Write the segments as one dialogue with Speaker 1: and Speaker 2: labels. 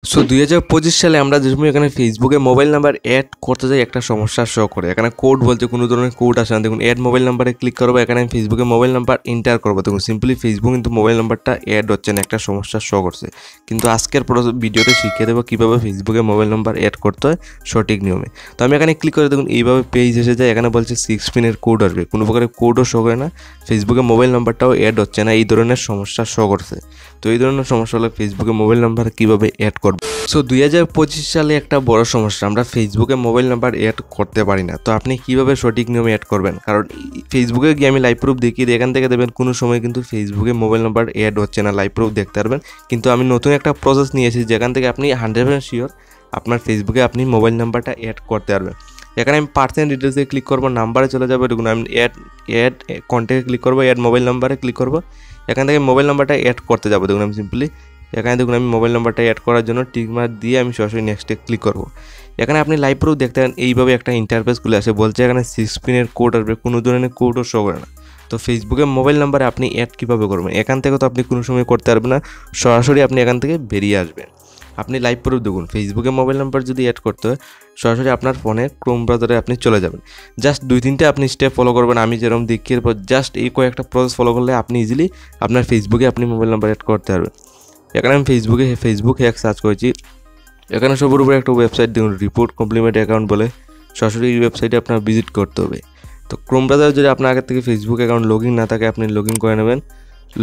Speaker 1: So 2025 সালে আমরা যে সময় এখানে ফেসবুকে মোবাইল নাম্বার অ্যাড করতে যাই একটা সমস্যা শো করে। এখানে কোড বলছে কোনো ধরনের কোড আসে না। দেখুন অ্যাড মোবাইল নাম্বারে ক্লিক করবো, এখানে আমি ফেসবুকে মোবাইল নাম্বার এন্টার করবো। দেখুন সিম্পলি ফেসবুক কিন্তু মোবাইল নাম্বারটা অ্যাড হচ্ছে না, একটা সমস্যা শো করছে। কিন্তু আজকের ভিডিওতে শিখিয়ে দেবো কীভাবে ফেসবুকে মোবাইল নাম্বার অ্যাড করতে হয় সঠিক নিয়মে। তো আমি এখানে ক্লিক করে দেখুন এইভাবে পেজ এসে যায়। এখানে বলছে 6 পিনের কোড আসবে, কোনো প্রকারের কোডও শো করে না, ফেসবুকে মোবাইল নাম্বারটাও অ্যাড হচ্ছে না, এই ধরনের সমস্যা শো করছে। তো এই ধরনের সমস্যা হলে ফেসবুকে মোবাইল নাম্বার কীভাবে অ্যাড করবো। সো 2025 সালে একটা বড় সমস্যা, আমরা ফেসবুকে মোবাইল নাম্বার অ্যাড করতে পারি না। তো আপনি কীভাবে সঠিক নিয়মে অ্যাড করবেন, কারণ ফেসবুকে গিয়ে আমি লাইভ প্রুফ দেখিয়ে দিই, এখান থেকে দেবেন কোনো সময় কিন্তু ফেসবুকে মোবাইল নাম্বার অ্যাড হচ্ছে না, লাইভ প্রুফ দেখতে পারবেন। কিন্তু আমি নতুন একটা প্রসেস নিয়ে এসেছি যেখান থেকে আপনি 100% শিওর আপনার ফেসবুকে আপনি মোবাইল নাম্বারটা অ্যাড করতে পারবেন। এখানে আমি পার্সেন্ট ডিটেলসে ক্লিক করবো, নাম্বারে চলে যাবো। দেখুন আমি অ্যাড কন্ট্যাক্টে ক্লিক করবো, অ্যাড মোবাইল নাম্বারে ক্লিক করবো। এখান থেকে মোবাইল নাম্বারটা অ্যাড করতে যাবো। দেখুন আমি সিম্পলি এখানে দেখুন আমি মোবাইল নাম্বারটা অ্যাড করার জন্য টিক মার্ক দিয়ে আমি সরাসরি নেক্সটে ক্লিক করব। এখানে আপনি লাইভ প্রুফ দেখতে পারেন এইভাবে একটা ইন্টারফেস খুলে আসে, বলছে এখানে 6 পিনের কোড আসবে, কোনো ধরনের কোডও শো করে না। তো ফেসবুকে মোবাইল নাম্বারে আপনি অ্যাড কীভাবে করবেন, এখান থেকে তো আপনি কোনো সময় করতে পারবেন না, সরাসরি আপনি এখান থেকে বেরিয়ে আসবেন। আপনি লাইভ প্রুফ দেখুন, ফেসবুকে মোবাইল নাম্বার যদি অ্যাড করতে হয় সরাসরি আপনার ফোনে ক্রোম ব্রাউজারে আপনি চলে যাবেন। জাস্ট 2-3টে আপনি স্টেপ ফলো করবেন, আমি যেরকম দেখিয়ে পর জাস্ট এই কয়েকটা প্রসেস ফলো করলে আপনি ইজিলি আপনার ফেসবুকে আপনি মোবাইল নাম্বার অ্যাড করতে পারবেন। এখানে আমি ফেসবুক হ্যাক সার্চ করেছি। এখানে সবার উপরে একটা ওয়েবসাইট দেখুন, রিপোর্ট কমপ্লিমেন্ট অ্যাকাউন্ট বলে, সরাসরি এই ওয়েবসাইটে আপনার ভিজিট করতে হবে। তো ক্রোম ব্রাউজারে যদি আপনার আগের থেকে ফেসবুক অ্যাকাউন্ট লগ ইন না থাকে আপনি লগ ইন করে নেবেন।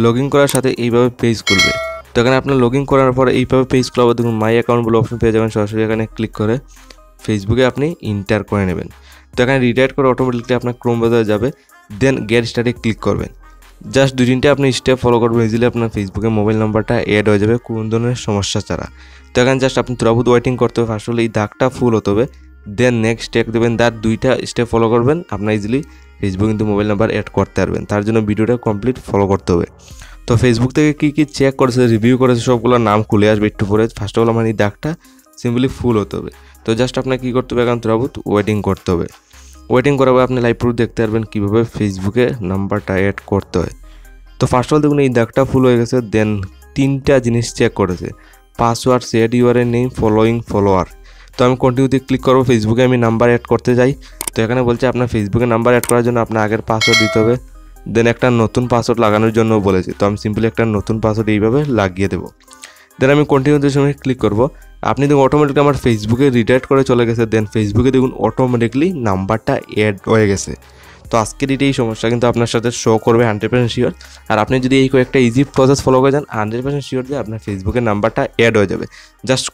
Speaker 1: লগ ইন করার সাথে এইভাবে পেজ খুলবে। তো এখানে আপনার লগ ইন করার পরে এইভাবে পেজ খোলাবে, দেখুন মাই অ্যাকাউন্ট বলে অপশন পেয়ে যাবেন। সরাসরি এখানে ক্লিক করে ফেসবুকে আপনি ইন্টার করে নেবেন। তো এখানে রিডাইরেক্ট করে অটোমেটিকলি আপনার ক্রোম ব্রাউজারে যাবে, দেন গেট স্টার্টে ক্লিক করবেন। জাস্ট 2-3টে আপনি স্টেপ ফলো করবেন, ইজিলি আপনার ফেসবুকে মোবাইল নাম্বারটা অ্যাড হয়ে যাবে কোনো ধরনের সমস্যা ছাড়া। তো এখানে জাস্ট আপনি তুরাবুত ওয়েটিং করতে হবে, ফার্স্ট হলে এই দাগটা ফুল হতে হবে, দেন নেক্সট স্টেপ দেবেন, তার 2টা স্টেপ ফলো করবেন, আপনার ইজিলি ফেসবুক কিন্তু মোবাইল নাম্বার অ্যাড করতে পারবেন। তার জন্য ভিডিওটা কমপ্লিট ফলো করতে হবে। তো ফেসবুক থেকে কী কী চেক করেছে, রিভিউ করেছে, সবগুলোর নাম খুলে আসবে একটু পরে। ফার্স্ট অফ অল আমার এই দাগটা সিম্পলি ফুল হতে হবে। তো জাস্ট আপনার কী করতে হবে, এখন তুরাবুত ওয়েটিং করতে হবে। ওয়েটিং করাবে আপনি লাইভ প্রুফ দেখতে পারবেন কীভাবে ফেসবুকে নাম্বারটা অ্যাড করতে হয়। তো ফার্স্ট অফ অল দেখুন এই দাগটা ফুল হয়ে গেছে, দেন 3টা জিনিস চেক করেছে, password set your name following follower. তো আমি কন্টিনিউতে ক্লিক করবো, ফেসবুকে আমি নাম্বার অ্যাড করতে যাই। তো এখানে বলছে আপনার ফেসবুকে নাম্বার অ্যাড করার জন্য আপনার আগের পাসওয়ার্ড দিতে হবে, দেন একটা নতুন পাসওয়ার্ড লাগানোর জন্য বলেছে। তো আমি সিম্পলি একটা নতুন পাসওয়ার্ড এইভাবে লাগিয়ে দেবো। দেন আমি কন্টিনিউতে সময় ক্লিক করবো। আপনি দেখুন অটোমেটিকলি আমার ফেসবুকে রিডাইরেক্ট করে চলে গেছে, দেন ফেসবুকে দেখুন অটোমেটিকলি নাম্বারটা অ্যাড হয়ে গেছে। তো আজকের এই সমস্যা কিন্তু আপনার সাথে শো করবে 100% শিওর। আর আপনি যদি এই কয়েকটা ইজি প্রসেস ফলো করে যান 100% শিওর যে আপনার ফেসবুকের নাম্বারটা অ্যাড হয়ে যাবে। জাস্ট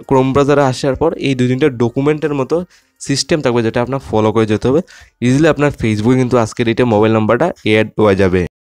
Speaker 1: ক্রোম ব্রাউজারে আসার পর এই 2-3টা ডকুমেন্টের মতো সিস্টেম থাকবে যেটা আপনার ফলো করে যেতে হবে, ইজিলি আপনার ফেসবুকে কিন্তু আজকের এইটা মোবাইল নাম্বারটা অ্যাড হয়ে যাবে।